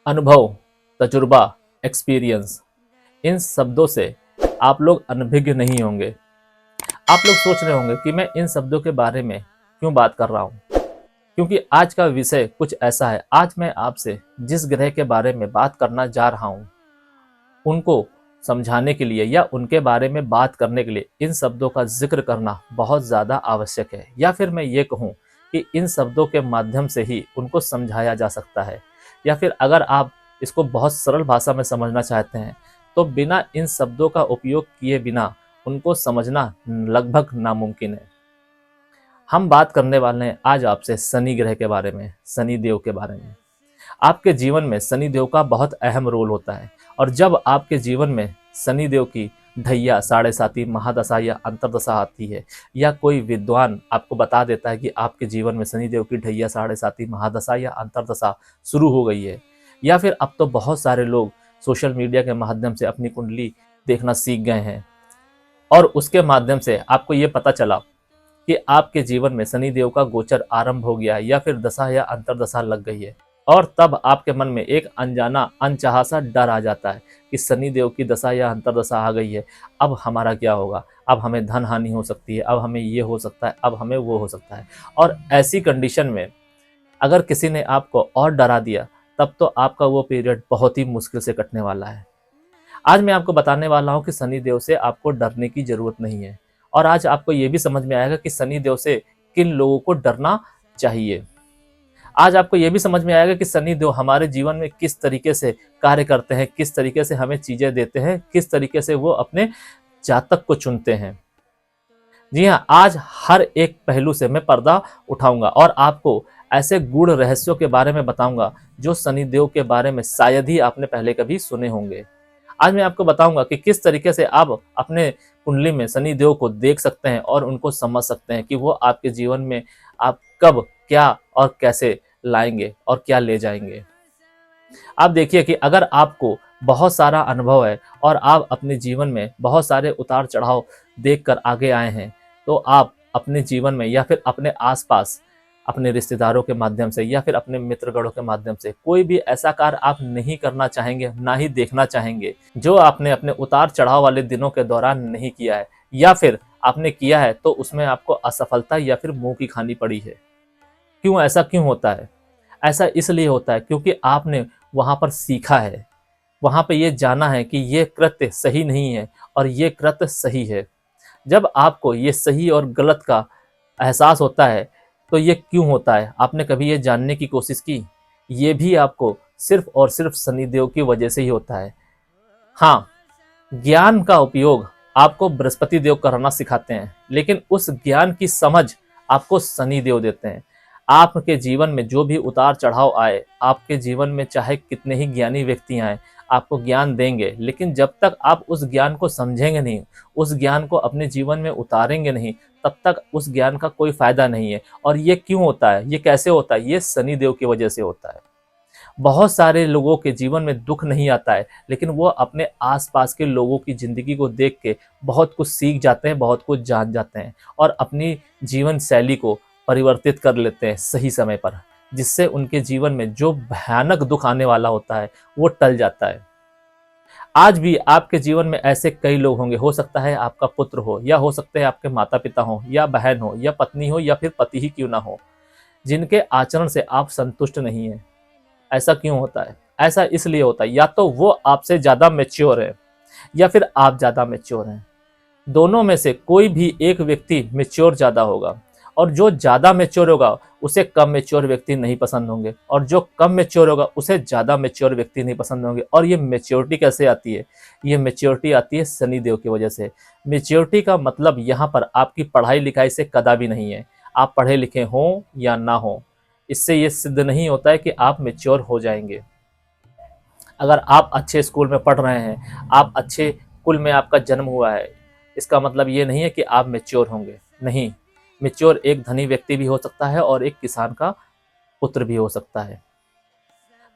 अनुभव, तजुर्बा, एक्सपीरियंस, इन शब्दों से आप लोग अनभिज्ञ नहीं होंगे। आप लोग सोच रहे होंगे कि मैं इन शब्दों के बारे में क्यों बात कर रहा हूँ, क्योंकि आज का विषय कुछ ऐसा है। आज मैं आपसे जिस ग्रह के बारे में बात करना जा रहा हूँ, उनको समझाने के लिए या उनके बारे में बात करने के लिए इन शब्दों का जिक्र करना बहुत ज़्यादा आवश्यक है, या फिर मैं ये कहूँ कि इन शब्दों के माध्यम से ही उनको समझाया जा सकता है। या फिर अगर आप इसको बहुत सरल भाषा में समझना चाहते हैं तो बिना इन शब्दों का उपयोग किए बिना उनको समझना लगभग नामुमकिन है। हम बात करने वाले हैं आज आपसे शनि ग्रह के बारे में, शनि देव के बारे में। आपके जीवन में शनि देव का बहुत अहम रोल होता है, और जब आपके जीवन में शनि देव की ढैया, साढ़े साती, महादशा या अंतरदशा आती है, या कोई विद्वान आपको बता देता है कि आपके जीवन में शनि देव की ढैया, साढ़े साती, महादशा या अंतरदशा शुरू हो गई है, या फिर अब तो बहुत सारे लोग सोशल मीडिया के माध्यम से अपनी कुंडली देखना सीख गए हैं, और उसके माध्यम से आपको ये पता चला कि आपके जीवन में शनि देव का गोचर आरंभ हो गया, या फिर दशा या अंतरदशा लग गई है, और तब आपके मन में एक अनजाना, अनचाहा सा डर आ जाता है कि शनि देव की दशा या अंतरदशा आ गई है, अब हमारा क्या होगा, अब हमें धन हानि हो सकती है, अब हमें ये हो सकता है, अब हमें वो हो सकता है। और ऐसी कंडीशन में अगर किसी ने आपको और डरा दिया, तब तो आपका वो पीरियड बहुत ही मुश्किल से कटने वाला है। आज मैं आपको बताने वाला हूँ कि शनि देव से आपको डरने की जरूरत नहीं है, और आज आपको ये भी समझ में आएगा कि शनि देव से किन लोगों को डरना चाहिए। आज आपको ये भी समझ में आएगा कि शनि देव हमारे जीवन में किस तरीके से कार्य करते हैं, किस तरीके से हमें चीजें देते हैं, किस तरीके से वो अपने जातक को चुनते हैं। जी हाँ, आज हर एक पहलू से मैं पर्दा उठाऊंगा और आपको ऐसे गूढ़ रहस्यों के बारे में बताऊंगा जो शनि देव के बारे में शायद ही आपने पहले कभी सुने होंगे। आज मैं आपको बताऊंगा कि किस तरीके से आप अपने कुंडली में शनि देव को देख सकते हैं और उनको समझ सकते हैं कि वो आपके जीवन में आप कब, क्या और कैसे लाएंगे और क्या ले जाएंगे। आप देखिए कि अगर आपको बहुत सारा अनुभव है और आप अपने जीवन में बहुत सारे उतार चढ़ाव देखकर आगे आए हैं, तो आप अपने जीवन में या फिर अपने आसपास अपने रिश्तेदारों के माध्यम से या फिर अपने मित्रगणों के माध्यम से कोई भी ऐसा कार्य आप नहीं करना चाहेंगे, ना ही देखना चाहेंगे जो आपने अपने उतार चढ़ाव वाले दिनों के दौरान नहीं किया है, या फिर आपने किया है तो उसमें आपको असफलता या फिर मुंह की खानी पड़ी है। क्यों, ऐसा क्यों होता है? ऐसा इसलिए होता है क्योंकि आपने वहां पर सीखा है, वहां पे ये जाना है कि ये कृत्य सही नहीं है और ये कृत्य सही है। जब आपको ये सही और गलत का एहसास होता है तो ये क्यों होता है, आपने कभी ये जानने की कोशिश की? ये भी आपको सिर्फ और सिर्फ शनिदेव की वजह से ही होता है। हाँ, ज्ञान का उपयोग आपको बृहस्पति देव करना सिखाते हैं, लेकिन उस ज्ञान की समझ आपको शनि देव देते हैं। आपके जीवन में जो भी उतार चढ़ाव आए, आपके जीवन में चाहे कितने ही ज्ञानी व्यक्ति आए, आपको ज्ञान देंगे, लेकिन जब तक आप उस ज्ञान को समझेंगे नहीं, उस ज्ञान को अपने जीवन में उतारेंगे नहीं, तब तक उस ज्ञान का कोई फायदा नहीं है। और ये क्यों होता है, ये कैसे होता है? ये शनि देव की वजह से होता है। बहुत सारे लोगों के जीवन में दुख नहीं आता है, लेकिन वो अपने आसपास के लोगों की जिंदगी को देख के बहुत कुछ सीख जाते हैं, बहुत कुछ जान जाते हैं, और अपनी जीवन शैली को परिवर्तित कर लेते हैं सही समय पर, जिससे उनके जीवन में जो भयानक दुख आने वाला होता है वो टल जाता है। आज भी आपके जीवन में ऐसे कई लोग होंगे, हो सकता है आपका पुत्र हो, या हो सकते हैं आपके माता पिता हो, या बहन हो, या पत्नी हो, या फिर पति ही क्यों ना हो, जिनके आचरण से आप संतुष्ट नहीं हैं। ऐसा क्यों होता है? ऐसा इसलिए होता है या तो वो आपसे ज्यादा मैच्योर है, या फिर आप ज्यादा मैच्योर हैं। दोनों में से कोई भी एक व्यक्ति मैच्योर ज्यादा होगा, और जो ज्यादा मैच्योर होगा उसे कम मैच्योर व्यक्ति नहीं पसंद होंगे, और जो कम मैच्योर होगा उसे ज्यादा मैच्योर व्यक्ति नहीं पसंद होंगे। और ये मैच्योरिटी कैसे आती है? ये मैच्योरिटी आती है शनि देव की वजह से। मैच्योरिटी का मतलब यहाँ पर आपकी पढ़ाई लिखाई से कदापि नहीं है। आप पढ़े लिखे हों या ना हो, इससे ये सिद्ध नहीं होता है कि आप मैच्योर हो जाएंगे। अगर आप अच्छे स्कूल में पढ़ रहे हैं, आप अच्छे कुल में आपका जन्म हुआ है, इसका मतलब ये नहीं है कि आप मैच्योर होंगे। नहीं, मैच्योर एक धनी व्यक्ति भी हो सकता है और एक किसान का पुत्र भी हो सकता है।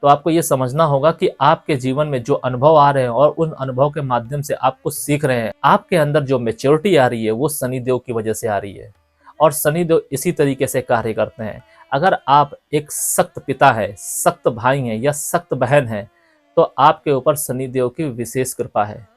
तो आपको ये समझना होगा कि आपके जीवन में जो अनुभव आ रहे हैं और उन अनुभव के माध्यम से आप कुछ सीख रहे हैं, आपके अंदर जो मैच्योरिटी आ रही है वो शनिदेव की वजह से आ रही है। और शनिदेव इसी तरीके से कार्य करते हैं। अगर आप एक सख्त पिता है, सख्त भाई हैं या सख्त बहन है, तो आपके ऊपर शनिदेव की विशेष कृपा है।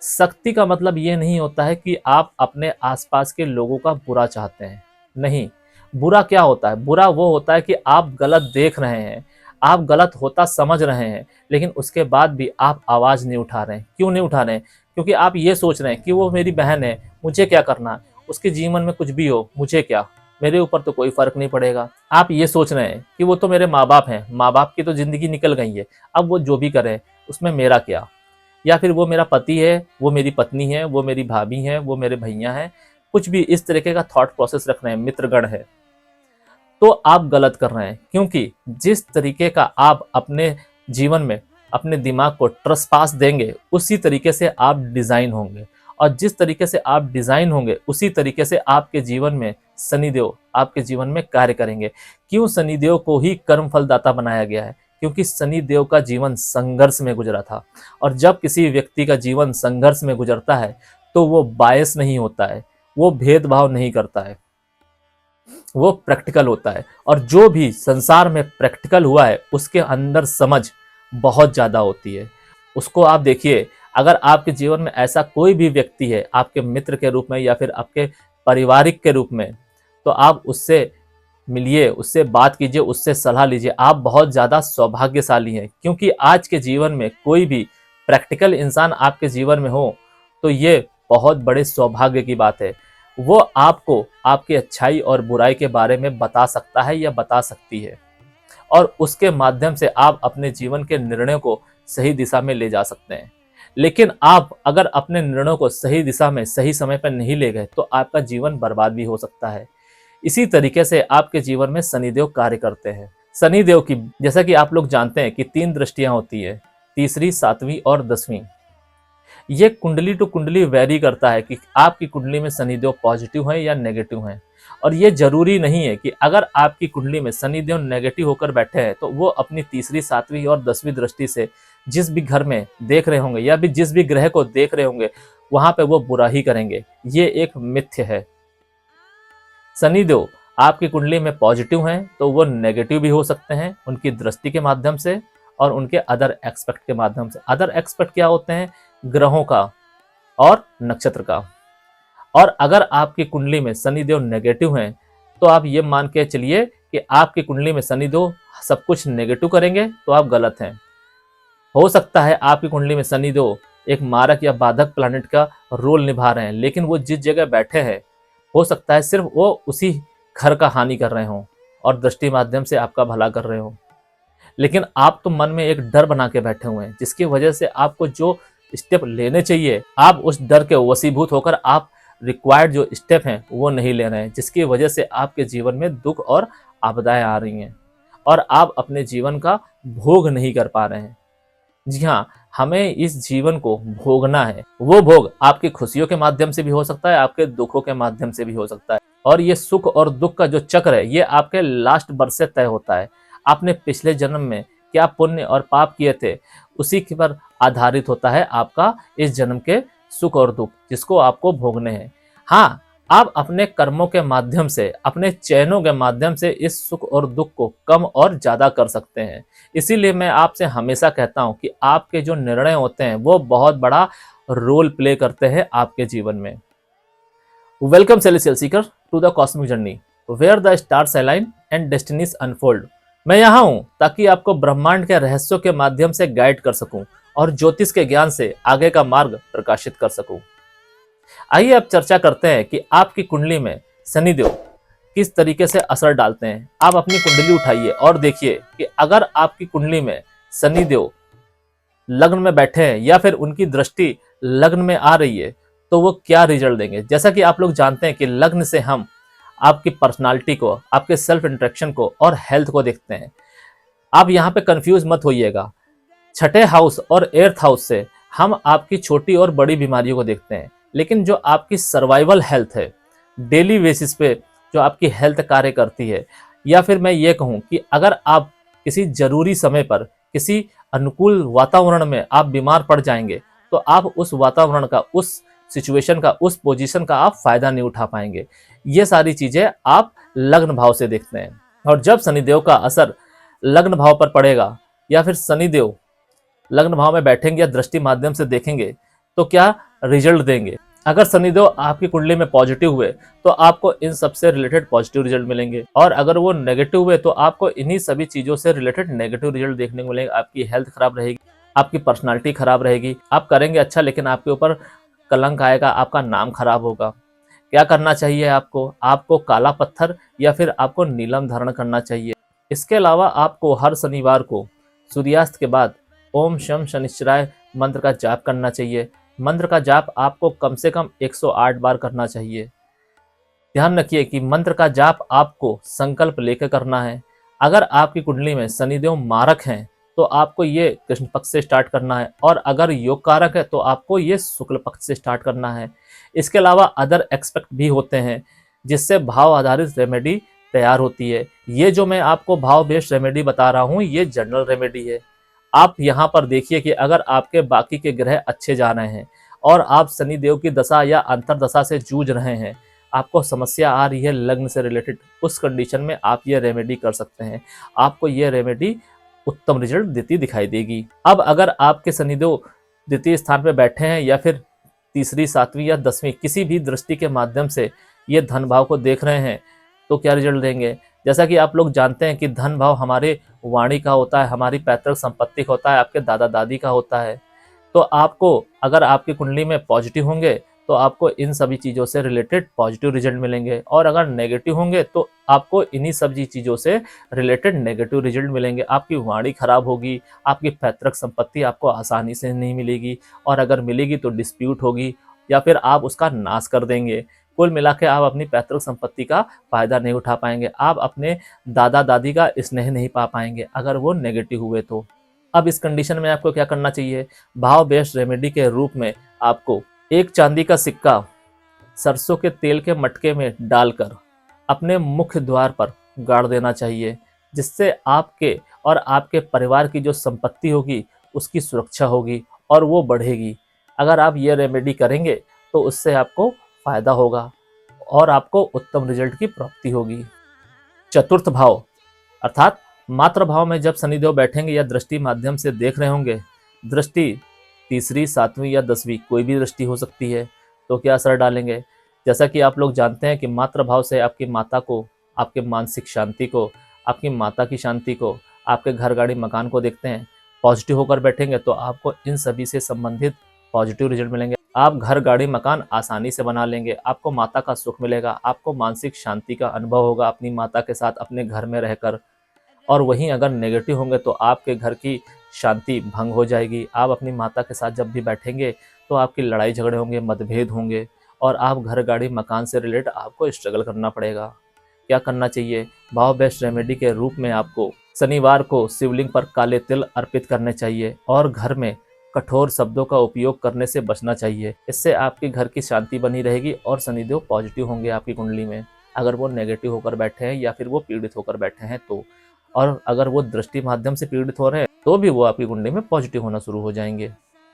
सख्ती का मतलब ये नहीं होता है कि आप अपने आसपास के लोगों का बुरा चाहते हैं। नहीं, बुरा क्या होता है? बुरा वो होता है कि आप गलत देख रहे हैं, आप गलत होता समझ रहे हैं, लेकिन उसके बाद भी आप आवाज़ नहीं उठा रहे हैं। क्यों नहीं उठा रहे हैं? क्योंकि आप ये सोच रहे हैं कि वो मेरी बहन है, मुझे क्या करना? उसके जीवन में कुछ भी हो, मुझे क्या? मेरे ऊपर तो कोई फ़र्क नहीं पड़ेगा। आप ये सोच रहे हैं कि वो तो मेरे माँ-बाप हैं, माँ-बाप की तो ज़िंदगी निकल गई है, अब वो जो भी करें, उसमें मेरा क्या? या फिर वो मेरा पति है, वो मेरी पत्नी है, वो मेरी भाभी है, वो मेरे भैया हैं, कुछ भी इस तरीके का थॉट प्रोसेस रख रहे हैं, मित्रगण है, तो आप गलत कर रहे हैं। क्योंकि जिस तरीके का आप अपने जीवन में अपने दिमाग को ट्रसपास देंगे, उसी तरीके से आप डिज़ाइन होंगे, और जिस तरीके से आप डिज़ाइन होंगे, उसी तरीके से आपके जीवन में शनिदेव आपके जीवन में कार्य करेंगे। क्यों शनिदेव को ही कर्म फलदाता बनाया गया है? क्योंकि शनिदेव का जीवन संघर्ष में गुजरा था, और जब किसी व्यक्ति का जीवन संघर्ष में गुजरता है, तो वो बायस नहीं होता है, वो भेदभाव नहीं करता है, वो प्रैक्टिकल होता है। और जो भी संसार में प्रैक्टिकल हुआ है, उसके अंदर समझ बहुत ज़्यादा होती है। उसको आप देखिए, अगर आपके जीवन में ऐसा कोई भी व्यक्ति है, आपके मित्र के रूप में या फिर आपके पारिवारिक के रूप में, तो आप उससे मिलिए, उससे बात कीजिए, उससे सलाह लीजिए। आप बहुत ज़्यादा सौभाग्यशाली हैं, क्योंकि आज के जीवन में कोई भी प्रैक्टिकल इंसान आपके जीवन में हो, तो ये बहुत बड़े सौभाग्य की बात है। वो आपको आपकी अच्छाई और बुराई के बारे में बता सकता है या बता सकती है, और उसके माध्यम से आप अपने जीवन के निर्णयों को सही दिशा में ले जा सकते हैं। लेकिन आप अगर अपने निर्णयों को सही दिशा में सही समय पर नहीं ले गए, तो आपका जीवन बर्बाद भी हो सकता है। इसी तरीके से आपके जीवन में शनिदेव कार्य करते हैं। शनिदेव की, जैसा कि आप लोग जानते हैं कि 3 दृष्टियां होती है, तीसरी, 7वीं और 10वीं। ये कुंडली टू कुंडली वैरी करता है कि आपकी कुंडली में शनिदेव पॉजिटिव है या नेगेटिव है। और ये जरूरी नहीं है कि अगर आपकी कुंडली में शनिदेव नेगेटिव होकर बैठे हैं, तो वो अपनी तीसरी, 7वीं और 10वीं दृष्टि से जिस भी घर में देख रहे होंगे या भी जिस भी ग्रह को देख रहे होंगे, वहां पे वो बुरा ही करेंगे। ये एक मिथ्य है। शनिदेव आपकी कुंडली में पॉजिटिव हैं, तो वो नेगेटिव भी हो सकते हैं उनकी दृष्टि के माध्यम से और उनके अदर एक्सपेक्ट के माध्यम से। अदर एक्सपेक्ट क्या होते हैं? ग्रहों का और नक्षत्र का। और अगर आपकी कुंडली में शनिदेव नेगेटिव हैं, तो आप ये मान के चलिए कि आपकी कुंडली में शनिदेव सब कुछ नेगेटिव करेंगे, तो आप गलत हैं। हो सकता है आपकी कुंडली में शनिदेव एक मारक या बाधक प्लैनेट का रोल निभा रहे हैं, लेकिन वो जिस जगह बैठे हैं, हो सकता है सिर्फ वो उसी घर का हानि कर रहे हों और दृष्टि माध्यम से आपका भला कर रहे हों। लेकिन आप तो मन में एक डर बना के बैठे हुए हैं, जिसकी वजह से आपको जो स्टेप लेने चाहिए, आप उस डर के वशीभूत होकर आप रिक्वायर्ड जो स्टेप हैं वो नहीं ले रहे हैं, जिसकी वजह से आपके जीवन में दुख और आपदाएं आ रही हैं और आप अपने जीवन का भोग नहीं कर पा रहे हैं। जी हाँ, हमें इस जीवन को भोगना है। वो भोग आपकी खुशियों के माध्यम से भी हो सकता है, आपके दुखों के माध्यम से भी हो सकता है। और ये सुख और दुख का जो चक्र है, ये आपके लास्ट बर्थ से तय होता है। आपने पिछले जन्म में क्या पुण्य और पाप किए थे, उसी के पर आधारित होता है आपका इस जन्म के सुख और दुख, जिसको आपको भोगने हैं। हाँ, आप अपने कर्मों के माध्यम से, अपने चयनों के माध्यम से इस सुख और दुख को कम और ज्यादा कर सकते हैं। इसीलिए मैं आपसे हमेशा कहता हूं कि आपके जो निर्णय होते हैं वो बहुत बड़ा रोल प्ले करते हैं आपके जीवन में। Welcome celestial seeker to the cosmic journey where the stars align and destinies unfold. मैं यहाँ हूँ ताकि आपको ब्रह्मांड के रहस्यों के माध्यम से गाइड कर सकूं और ज्योतिष के ज्ञान से आगे का मार्ग प्रकाशित कर सकूं। आइए अब चर्चा करते हैं कि आपकी कुंडली में शनिदेव किस तरीके से असर डालते हैं। आप अपनी कुंडली उठाइए और देखिए कि अगर आपकी कुंडली में शनिदेव लग्न में बैठे हैं या फिर उनकी दृष्टि लग्न में आ रही है, तो वो क्या रिजल्ट देंगे। जैसा कि आप लोग जानते हैं कि लग्न से हम आपकी पर्सनालिटी को, आपके सेल्फ इंट्रैक्शन को और हेल्थ को देखते हैं। आप यहाँ पे कंफ्यूज मत होइएगा। छठे हाउस और 8th हाउस से हम आपकी छोटी और बड़ी बीमारियों को देखते हैं, लेकिन जो आपकी सर्वाइवल हेल्थ है, डेली बेसिस पे जो आपकी हेल्थ कार्य करती है, या फिर मैं ये कहूँ कि अगर आप किसी जरूरी समय पर किसी अनुकूल वातावरण में आप बीमार पड़ जाएंगे, तो आप उस वातावरण का, उस सिचुएशन का, उस पोजीशन का आप फायदा नहीं उठा पाएंगे। ये सारी चीजें आप लग्न भाव से देखते हैं। और जब शनिदेव का असर लग्न भाव पर पड़ेगा या फिर शनिदेव लग्न भाव में बैठेंगे या दृष्टि माध्यम से देखेंगे तो क्या रिजल्ट देंगे। अगर शनिदेव आपकी कुंडली में पॉजिटिव हुए तो आपको इन सब से रिलेटेड पॉजिटिव रिजल्ट मिलेंगे, और अगर वो नेगेटिव हुए तो आपको इन्हीं सभी चीजों से रिलेटेड नेगेटिव रिजल्ट देखने को मिलेंगे। आपकी हेल्थ खराब रहेगी, आपकी पर्सनालिटी खराब रहेगी, आप करेंगे अच्छा लेकिन आपके ऊपर कलंक आएगा, आपका नाम खराब होगा। क्या करना चाहिए आपको? आपको काला पत्थर या फिर आपको नीलम धारण करना चाहिए। इसके अलावा आपको हर शनिवार को सूर्यास्त के बाद ओम शम शनिश्चराय मंत्र का जाप करना चाहिए। मंत्र का जाप आपको कम से कम 108 बार करना चाहिए। ध्यान रखिए कि मंत्र का जाप आपको संकल्प लेकर करना है। अगर आपकी कुंडली में शनिदेव मारक हैं तो आपको ये कृष्ण पक्ष से स्टार्ट करना है, और अगर योग कारक है तो आपको ये शुक्ल पक्ष से स्टार्ट करना है। इसके अलावा अदर एक्सपेक्ट भी होते हैं जिससे भाव आधारित रेमेडी तैयार होती है। ये जो मैं आपको भाव बेस्ड रेमेडी बता रहा हूँ ये जनरल रेमेडी है। आप यहाँ पर देखिए कि अगर आपके बाकी के ग्रह अच्छे जा रहे हैं और आप शनिदेव की दशा या अंतर दशा से जूझ रहे हैं, आपको समस्या आ रही है लग्न से रिलेटेड, उस कंडीशन में आप ये रेमेडी कर सकते हैं। आपको ये रेमेडी उत्तम रिजल्ट देती दिखाई देगी। अब अगर आपके शनिदेव द्वितीय स्थान पर बैठे हैं या फिर तीसरी, सातवीं या 10वीं किसी भी दृष्टि के माध्यम से ये धन भाव को देख रहे हैं तो क्या रिजल्ट देंगे। जैसा कि आप लोग जानते हैं कि धन भाव हमारे वाणी का होता है, हमारी पैतृक संपत्ति का होता है, आपके दादा दादी का होता है। तो आपको अगर आपकी कुंडली में पॉजिटिव होंगे तो आपको इन सभी चीज़ों से रिलेटेड पॉजिटिव रिजल्ट मिलेंगे, और अगर नेगेटिव होंगे तो आपको इन्हीं सभी चीज़ों से रिलेटेड नेगेटिव रिजल्ट मिलेंगे। आपकी वाणी खराब होगी, आपकी पैतृक संपत्ति आपको आसानी से नहीं मिलेगी, और अगर मिलेगी तो डिस्प्यूट होगी या फिर आप उसका नाश कर देंगे। कुल मिला के आप अपनी पैतृक संपत्ति का फायदा नहीं उठा पाएंगे, आप अपने दादा दादी का स्नेह नहीं पा पाएंगे अगर वो नेगेटिव हुए तो। अब इस कंडीशन में आपको क्या करना चाहिए? भाव बेस्ड रेमेडी के रूप में आपको एक चांदी का सिक्का सरसों के तेल के मटके में डालकर अपने मुख्य द्वार पर गाड़ देना चाहिए, जिससे आपके और आपके परिवार की जो संपत्ति होगी उसकी सुरक्षा होगी और वो बढ़ेगी। अगर आप ये रेमेडी करेंगे तो उससे आपको फायदा होगा और आपको उत्तम रिजल्ट की प्राप्ति होगी। चतुर्थ भाव अर्थात मात्र भाव में जब शनिदेव बैठेंगे या दृष्टि माध्यम से देख रहे होंगे, दृष्टि तीसरी, सातवीं या 10वीं कोई भी दृष्टि हो सकती है, तो क्या असर डालेंगे। जैसा कि आप लोग जानते हैं कि मात्र भाव से आपकी माता को, आपके मानसिक शांति को, आपकी माता की शांति को, आपके घर गाड़ी मकान को देखते हैं। पॉजिटिव होकर बैठेंगे तो आपको इन सभी से संबंधित पॉजिटिव रिजल्ट मिलेंगे। आप घर गाड़ी मकान आसानी से बना लेंगे, आपको माता का सुख मिलेगा, आपको मानसिक शांति का अनुभव होगा अपनी माता के साथ अपने घर में रहकर। और वहीं अगर नेगेटिव होंगे तो आपके घर की शांति भंग हो जाएगी। आप अपनी माता के साथ जब भी बैठेंगे तो आपकी लड़ाई झगड़े होंगे, मतभेद होंगे, और आप घर गाड़ी मकान से रिलेटेड आपको स्ट्रगल करना पड़ेगा। क्या करना चाहिए? भाव बेस्ड रेमेडी के रूप में आपको शनिवार को शिवलिंग पर काले तिल अर्पित करने चाहिए और घर में कठोर शब्दों का उपयोग करने से बचना चाहिए। इससे आपके घर की शांति बनी रहेगी और शनिदेव पॉजिटिव होंगे आपकी कुंडली में। अगर वो नेगेटिव होकर बैठे हैं या फिर वो पीड़ित होकर बैठे हैं तो, और अगर वो दृष्टि माध्यम से पीड़ित हो रहे हैं तो भी वो आपकी कुंडली में पॉजिटिव होना शुरू हो जाएंगे।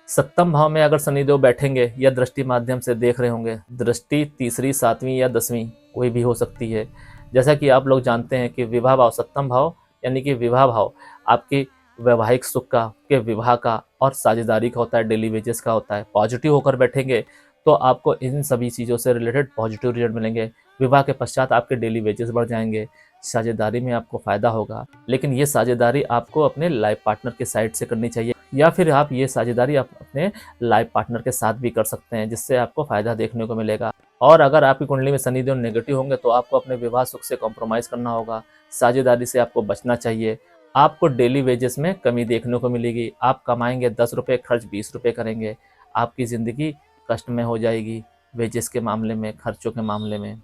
सप्तम भाव में अगर शनिदेव बैठेंगे या दृष्टि माध्यम से देख रहे होंगे, दृष्टि तीसरी, सातवीं या 10वीं कोई भी हो सकती है। जैसा कि आप लोग जानते हैं कि विवाह भाव, सप्तम भाव यानी कि विवाह भाव आपकी वैवाहिक सुख का, के विवाह का और साझेदारी का होता है, डेली वेजेस का होता है। पॉजिटिव होकर बैठेंगे तो आपको इन सभी चीज़ों से रिलेटेड पॉजिटिव रिजल्ट मिलेंगे। विवाह के पश्चात आपके डेली वेजेस बढ़ जाएंगे, साझेदारी में आपको फायदा होगा, लेकिन ये साझेदारी आपको अपने लाइफ पार्टनर के साइड से करनी चाहिए, या फिर आप ये साझेदारी आप अपने लाइफ पार्टनर के साथ भी कर सकते हैं, जिससे आपको फायदा देखने को मिलेगा। और अगर आपकी कुंडली में शनिदेव नेगेटिव होंगे तो आपको अपने विवाह सुख से कॉम्प्रोमाइज़ करना होगा, साझेदारी से आपको बचना चाहिए। आपको डेली वेजेस में कमी देखने को मिलेगी। आप कमाएंगे 10 रुपये, खर्च 20 रुपये करेंगे, आपकी ज़िंदगी कष्ट में हो जाएगी वेजेस के मामले में, खर्चों के मामले में।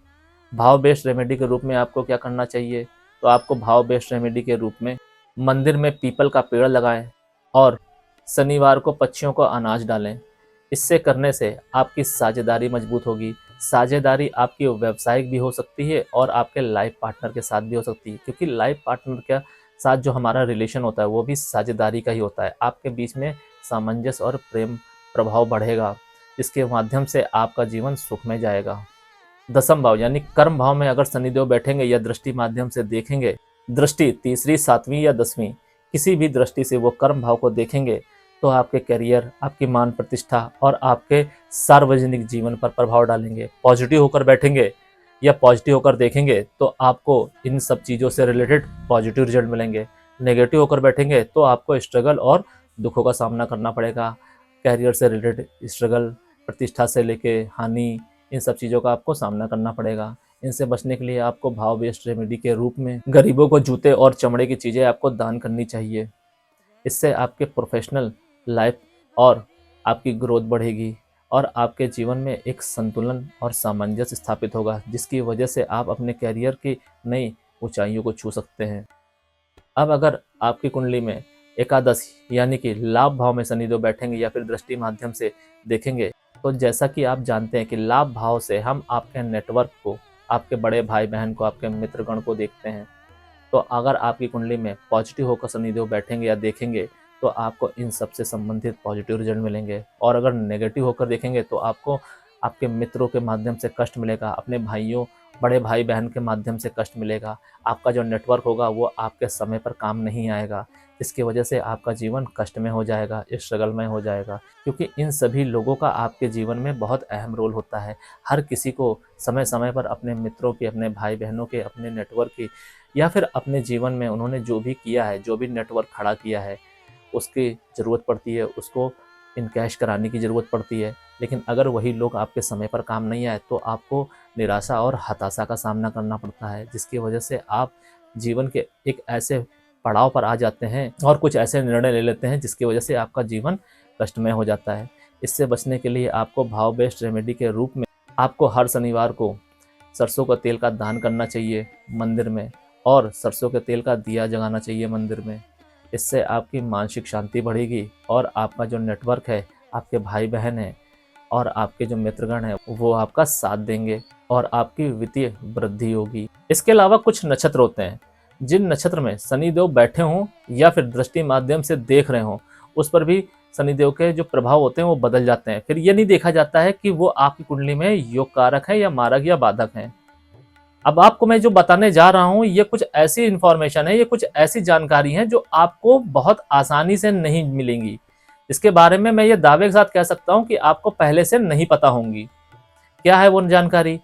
भाव बेस्ड रेमेडी के रूप में आपको क्या करना चाहिए? तो आपको भाव बेस्ड रेमेडी के रूप में मंदिर में पीपल का पेड़ लगाएं और शनिवार को पक्षियों को अनाज डालें। इससे करने से आपकी साझेदारी मजबूत होगी। साझेदारी आपकी व्यावसायिक भी हो सकती है और आपके लाइफ पार्टनर के साथ भी हो सकती है, क्योंकि लाइफ पार्टनर के साथ जो हमारा रिलेशन होता है वो भी साझेदारी का ही होता है। आपके बीच में सामंजस्य और प्रेम प्रभाव बढ़ेगा, जिसके माध्यम से आपका जीवन सुख में जाएगा। दसम भाव यानी कर्म भाव में अगर शनिदेव बैठेंगे या दृष्टि माध्यम से देखेंगे, दृष्टि तीसरी, सातवीं या 10वीं किसी भी दृष्टि से वो कर्म भाव को देखेंगे तो आपके करियर, आपकी मान प्रतिष्ठा और आपके सार्वजनिक जीवन पर प्रभाव डालेंगे। पॉजिटिव होकर बैठेंगे या पॉजिटिव होकर देखेंगे तो आपको इन सब चीज़ों से रिलेटेड पॉजिटिव रिजल्ट मिलेंगे। नेगेटिव होकर बैठेंगे तो आपको स्ट्रगल और दुखों का सामना करना पड़ेगा। कैरियर से रिलेटेड स्ट्रगल, प्रतिष्ठा से लेके हानि, इन सब चीज़ों का आपको सामना करना पड़ेगा। इनसे बचने के लिए आपको भाव बेस्ड रेमेडी के रूप में गरीबों को जूते और चमड़े की चीज़ें आपको दान करनी चाहिए। इससे आपके प्रोफेशनल लाइफ और आपकी ग्रोथ बढ़ेगी और आपके जीवन में एक संतुलन और सामंजस्य स्थापित होगा, जिसकी वजह से आप अपने कैरियर की नई ऊंचाइयों को छू सकते हैं। अब अगर आपकी कुंडली में एकादश यानी कि लाभ भाव में शनिदेव बैठेंगे या फिर दृष्टि माध्यम से देखेंगे, तो जैसा कि आप जानते हैं कि लाभ भाव से हम आपके नेटवर्क को, आपके बड़े भाई बहन को, आपके मित्रगण को देखते हैं। तो अगर आपकी कुंडली में पॉजिटिव होकर शनिदेव बैठेंगे या देखेंगे तो आपको इन सब से संबंधित पॉजिटिव रिजल्ट मिलेंगे। और अगर नेगेटिव होकर देखेंगे तो आपको आपके मित्रों के माध्यम से कष्ट मिलेगा, अपने भाइयों, बड़े भाई बहन के माध्यम से कष्ट मिलेगा। आपका जो नेटवर्क होगा वो आपके समय पर काम नहीं आएगा, इसकी वजह से आपका जीवन कष्ट में हो जाएगा, स्ट्रगल में हो जाएगा। क्योंकि इन सभी लोगों का आपके जीवन में बहुत अहम रोल होता है। हर किसी को समय समय पर अपने मित्रों की, अपने भाई बहनों के, अपने नेटवर्क की या फिर अपने जीवन में उन्होंने जो भी किया है, जो भी नेटवर्क खड़ा किया है, उसकी ज़रूरत पड़ती है, उसको इनकैश कराने की ज़रूरत पड़ती है। लेकिन अगर वही लोग आपके समय पर काम नहीं आए तो आपको निराशा और हताशा का सामना करना पड़ता है, जिसकी वजह से आप जीवन के एक ऐसे पड़ाव पर आ जाते हैं और कुछ ऐसे निर्णय ले लेते हैं जिसकी वजह से आपका जीवन कष्टमय हो जाता है। इससे बचने के लिए आपको भाव बेस्ड रेमेडी के रूप में आपको हर शनिवार को सरसों का तेल का दान करना चाहिए मंदिर में, और सरसों के तेल का दिया जलाना चाहिए मंदिर में। इससे आपकी मानसिक शांति बढ़ेगी और आपका जो नेटवर्क है, आपके भाई बहन हैं और आपके जो मित्रगण हैं वो आपका साथ देंगे और आपकी वित्तीय वृद्धि होगी। इसके अलावा कुछ नक्षत्र होते हैं जिन नक्षत्र में शनिदेव बैठे हों या फिर दृष्टि माध्यम से देख रहे हों, उस पर भी शनिदेव के जो प्रभाव होते हैं वो बदल जाते हैं। फिर ये नहीं देखा जाता है कि वो आपकी कुंडली में योग कारक है या मारक या बाधक हैं। अब आपको मैं जो बताने जा रहा हूँ ये कुछ ऐसी इंफॉर्मेशन है, ये कुछ ऐसी जानकारी है जो आपको बहुत आसानी से नहीं मिलेंगी। इसके बारे में मैं ये दावे के साथ कह सकता हूँ कि आपको पहले से नहीं पता होंगी। क्या है वो जानकारी?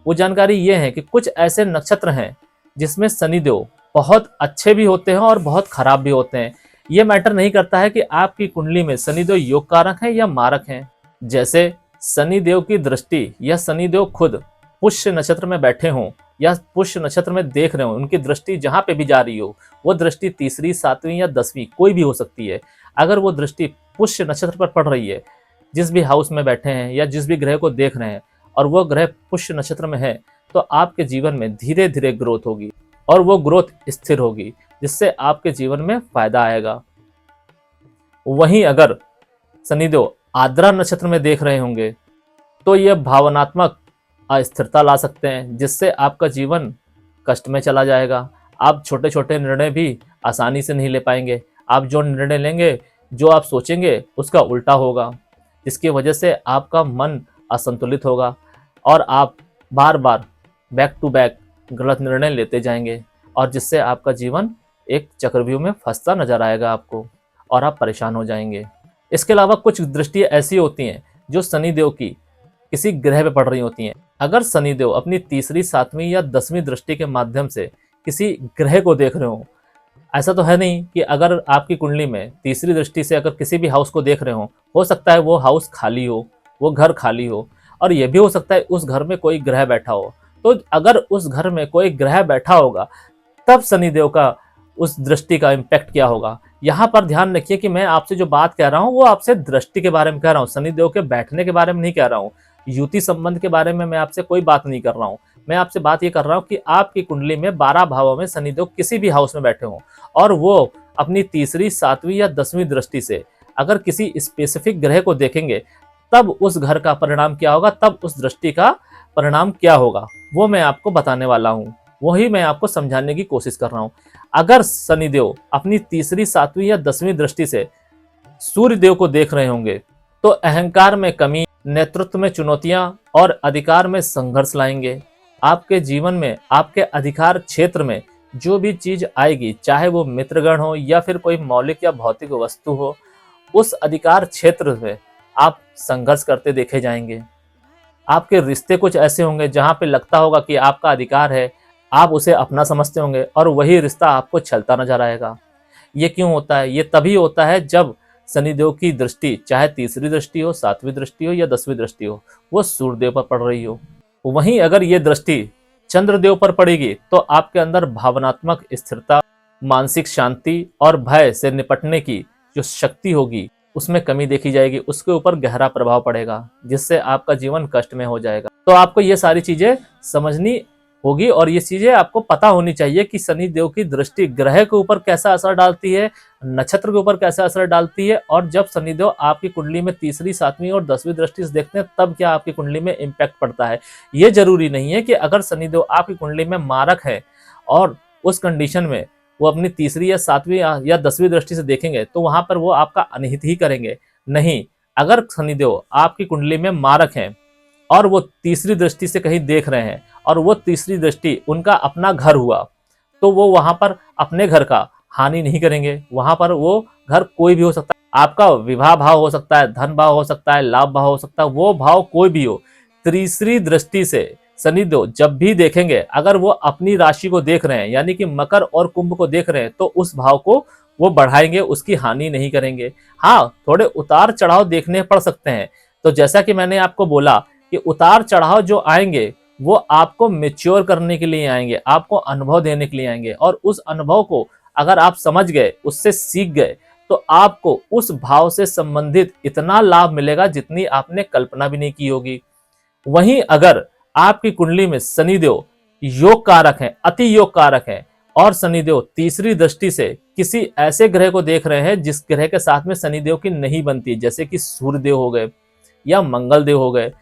वो जानकारी ये है कि कुछ ऐसे नक्षत्र हैं जिसमें शनिदेव बहुत अच्छे भी होते हैं और बहुत खराब भी होते हैं। ये मैटर नहीं करता है कि आपकी कुंडली में शनिदेव योग कारक हैं या मारक हैं। जैसे शनिदेव की दृष्टि या शनिदेव खुद पुष्य नक्षत्र में बैठे हों या पुष्य नक्षत्र में देख रहे हो, उनकी दृष्टि जहां पे भी जा रही हो, वो दृष्टि तीसरी, सातवीं या 10वीं कोई भी हो सकती है। अगर वो दृष्टि पुष्य नक्षत्र पर पड़ रही है, जिस भी हाउस में बैठे हैं या जिस भी ग्रह को देख रहे हैं, और वो ग्रह पुष्य नक्षत्र में है, तो आपके जीवन में धीरे धीरे ग्रोथ होगी और वो ग्रोथ स्थिर होगी, जिससे आपके जीवन में फायदा आएगा। वहीं अगर शनिदेव आद्रा नक्षत्र में देख रहे होंगे तो यह भावनात्मक अस्थिरता ला सकते हैं, जिससे आपका जीवन कष्ट में चला जाएगा। आप छोटे छोटे निर्णय भी आसानी से नहीं ले पाएंगे। आप जो निर्णय लेंगे, जो आप सोचेंगे, उसका उल्टा होगा, जिसकी वजह से आपका मन असंतुलित होगा और आप बार बार बैक टू बैक गलत निर्णय लेते जाएंगे, और जिससे आपका जीवन एक चक्रव्यूह में फंसता नजर आएगा आपको और आप परेशान हो जाएंगे। इसके अलावा कुछ दृष्टियाँ ऐसी होती हैं जो शनिदेव की किसी ग्रह पे पड़ रही होती हैं। अगर शनिदेव अपनी तीसरी, सातवीं या 10वीं दृष्टि के माध्यम से किसी ग्रह को देख रहे हो, ऐसा तो है नहीं कि अगर आपकी कुंडली में तीसरी दृष्टि से अगर किसी भी हाउस को देख रहे हो सकता है वो हाउस खाली हो, वो घर खाली हो, और यह भी हो सकता है उस घर में कोई ग्रह बैठा हो। तो अगर उस घर में कोई ग्रह बैठा होगा तब शनिदेव का उस दृष्टि का इम्पैक्ट क्या होगा। यहाँ पर ध्यान रखिए कि मैं आपसे जो बात कह रहा हूँ वो आपसे दृष्टि के बारे में कह रहा हूँ, शनिदेव के बैठने के बारे में नहीं कह रहा हूँ। युति संबंध के बारे में मैं आपसे कोई बात नहीं कर रहा हूँ। मैं आपसे बात ये कर रहा हूँ कि आपकी कुंडली में 12 भावों में शनिदेव किसी भी हाउस में बैठे हों और वो अपनी तीसरी, सातवीं या 10वीं दृष्टि से अगर किसी स्पेसिफिक ग्रह को देखेंगे, तब उस घर का परिणाम क्या होगा, तब उस दृष्टि का परिणाम क्या होगा, वो मैं आपको बताने वाला हूँ। वही मैं आपको समझाने की कोशिश कर रहा हूँ। अगर शनिदेव अपनी तीसरी, सातवीं या 10वीं दृष्टि से सूर्य देव को देख रहे होंगे तो अहंकार में कमी, नेतृत्व में चुनौतियां और अधिकार में संघर्ष लाएंगे। आपके जीवन में, आपके अधिकार क्षेत्र में जो भी चीज आएगी, चाहे वो मित्रगण हो या फिर कोई मौलिक या भौतिक वस्तु हो, उस अधिकार क्षेत्र में आप संघर्ष करते देखे जाएंगे। आपके रिश्ते कुछ ऐसे होंगे जहां पे लगता होगा कि आपका अधिकार है, आप उसे अपना समझते होंगे और वही रिश्ता आपको छलता नजर आएगा। ये क्यों होता है? ये तभी होता है जब शनिदेव की दृष्टि, चाहे तीसरी दृष्टि हो, सातवीं दृष्टि हो या 10वीं दृष्टि हो, वो सूर्यदेव पर पड़ रही हो। वहीं अगर ये दृष्टि चंद्रदेव पर पड़ेगी तो आपके अंदर भावनात्मक स्थिरता, मानसिक शांति और भय से निपटने की जो शक्ति होगी उसमें कमी देखी जाएगी। उसके ऊपर गहरा प्रभाव पड़ेगा जिससे आपका जीवन कष्ट में हो जाएगा। तो आपको ये सारी चीजें समझनी होगी और ये चीजें आपको पता होनी चाहिए कि शनि देव की दृष्टि ग्रह के ऊपर कैसा असर डालती है, नक्षत्र के ऊपर कैसा असर डालती है, और जब शनिदेव आपकी कुंडली में तीसरी, सातवीं और 10वीं दृष्टि से देखते हैं तब क्या आपकी कुंडली में इम्पैक्ट पड़ता है। ये जरूरी नहीं है कि अगर शनिदेव आपकी कुंडली में मारक है और उस कंडीशन में वो अपनी तीसरी या सातवीं या 10वीं दृष्टि से देखेंगे तो वहां पर वो आपका अनहित ही करेंगे। नहीं, अगर शनिदेव आपकी कुंडली में मारक हैं और वो तीसरी दृष्टि से कहीं देख रहे हैं और वो तीसरी दृष्टि उनका अपना घर हुआ, तो वो वहां पर अपने घर का हानि नहीं करेंगे। वहां पर वो घर कोई भी हो सकता है, आपका विवाह भाव हो सकता है, धन भाव हो सकता है, लाभ भाव हो सकता है, वो भाव कोई भी हो, तीसरी दृष्टि से शनिदेव जब भी देखेंगे, अगर वो अपनी राशि को देख रहे हैं यानी कि मकर और कुंभ को देख रहे हैं, तो उस भाव को वो बढ़ाएंगे, उसकी हानि नहीं करेंगे। हाँ, थोड़े उतार चढ़ाव देखने पड़ सकते हैं। तो जैसा कि मैंने आपको बोला कि उतार चढ़ाव जो आएंगे वो आपको मेच्योर करने के लिए आएंगे, आपको अनुभव देने के लिए आएंगे, और उस अनुभव को अगर आप समझ गए, उससे सीख गए, तो आपको उस भाव से संबंधित इतना लाभ मिलेगा जितनी आपने कल्पना भी नहीं की होगी। वहीं अगर आपकी कुंडली में शनिदेव योग कारक है, अति योग कारक है, और शनिदेव तीसरी दृष्टि से किसी ऐसे ग्रह को देख रहे हैं जिस ग्रह के साथ में शनिदेव की नहीं बनती, जैसे कि सूर्यदेव हो गए या मंगल देव हो गए,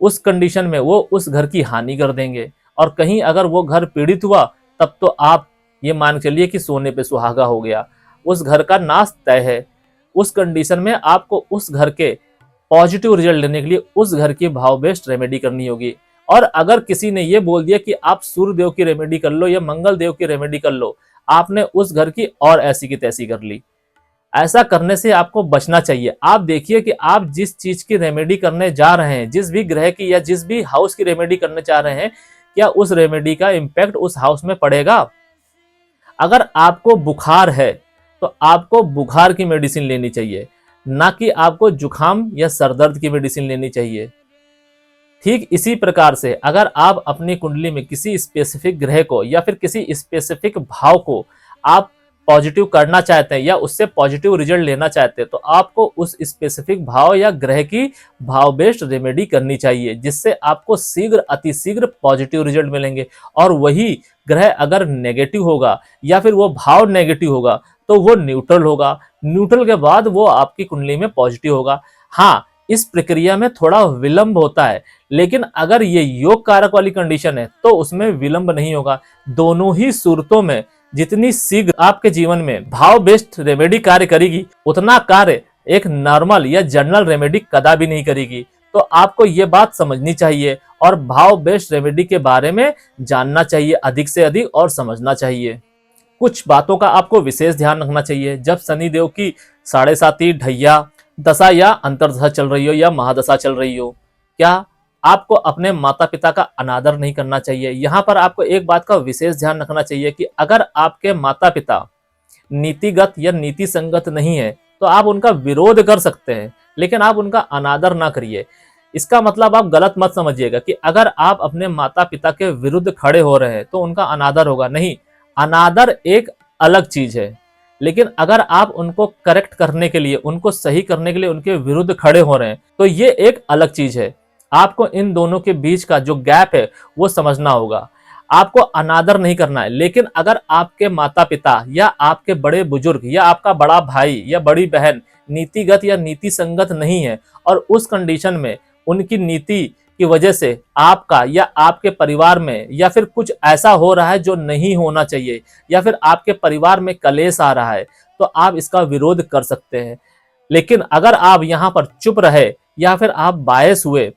उस कंडीशन में वो उस घर की हानि कर देंगे। और कहीं अगर वो घर पीड़ित हुआ तब तो आप ये मान चलिए कि सोने पे सुहागा हो गया, उस घर का नाश तय है। उस कंडीशन में आपको उस घर के पॉजिटिव रिजल्ट लेने के लिए उस घर की भाव बेस्ड रेमेडी करनी होगी। और अगर किसी ने ये बोल दिया कि आप सूर्य देव की रेमेडी कर लो या मंगल देव की रेमेडी कर लो, आपने उस घर की और ऐसी की तैसी कर ली। ऐसा करने से आपको बचना चाहिए। आप देखिए कि आप जिस चीज की रेमेडी करने जा रहे हैं, जिस भी ग्रह की या जिस भी हाउस की रेमेडी करने चाह रहे हैं, क्या उस रेमेडी का इम्पैक्ट उस हाउस में पड़ेगा। अगर आपको बुखार है तो आपको बुखार की मेडिसिन लेनी चाहिए, ना कि आपको जुखाम या सरदर्द की मेडिसिन लेनी चाहिए। ठीक इसी प्रकार से अगर आप अपनी कुंडली में किसी स्पेसिफिक ग्रह को या फिर किसी स्पेसिफिक भाव को आप पॉजिटिव करना चाहते हैं या उससे पॉजिटिव रिजल्ट लेना चाहते हैं, तो आपको उस स्पेसिफिक भाव या ग्रह की भाव बेस्ड रेमेडी करनी चाहिए, जिससे आपको शीघ्र अतिशीघ्र पॉजिटिव रिजल्ट मिलेंगे। और वही ग्रह अगर नेगेटिव होगा या फिर वो भाव नेगेटिव होगा तो वो न्यूट्रल होगा, न्यूट्रल के बाद वो आपकी कुंडली में पॉजिटिव होगा। हाँ, इस प्रक्रिया में थोड़ा विलंब होता है, लेकिन अगर ये योग कारक वाली कंडीशन है तो उसमें विलंब नहीं होगा। दोनों ही सूरतों में जितनी शीघ्र आपके जीवन में भाव बेस्ड रेमेडी कार्य करेगी, उतना कार्य एक नॉर्मल या जनरल रेमेडी कदा भी नहीं करेगी। तो आपको ये बात समझनी चाहिए और भाव बेस्ड रेमेडी के बारे में जानना चाहिए अधिक से अधिक और समझना चाहिए। कुछ बातों का आपको विशेष ध्यान रखना चाहिए। जब शनि देव की 7.5 ढैया दशा या अंतर्दशा चल रही हो या महादशा चल रही हो, क्या आपको अपने माता पिता का अनादर नहीं करना चाहिए। यहाँ पर आपको एक बात का विशेष ध्यान रखना चाहिए कि अगर आपके माता पिता नीतिगत या नीति संगत नहीं है तो आप उनका विरोध कर सकते हैं, लेकिन आप उनका अनादर ना करिए। इसका मतलब आप गलत मत समझिएगा कि अगर आप अपने माता पिता के विरुद्ध खड़े हो रहे हैं तो उनका अनादर होगा। नहीं, अनादर एक अलग चीज है, लेकिन अगर आप उनको करेक्ट करने के लिए, उनको सही करने के लिए उनके विरुद्ध खड़े हो रहे हैं तो ये एक अलग चीज है। आपको इन दोनों के बीच का जो गैप है वो समझना होगा। आपको अनादर नहीं करना है, लेकिन अगर आपके माता पिता या आपके बड़े बुजुर्ग या आपका बड़ा भाई या बड़ी बहन नीतिगत या नीति संगत नहीं है और उस कंडीशन में उनकी नीति की वजह से आपका या आपके परिवार में या फिर कुछ ऐसा हो रहा है जो नहीं होना चाहिए, या फिर आपके परिवार में कलेश आ रहा है, तो आप इसका विरोध कर सकते हैं। लेकिन अगर आप यहाँ पर चुप रहे या फिर आप बायस हुए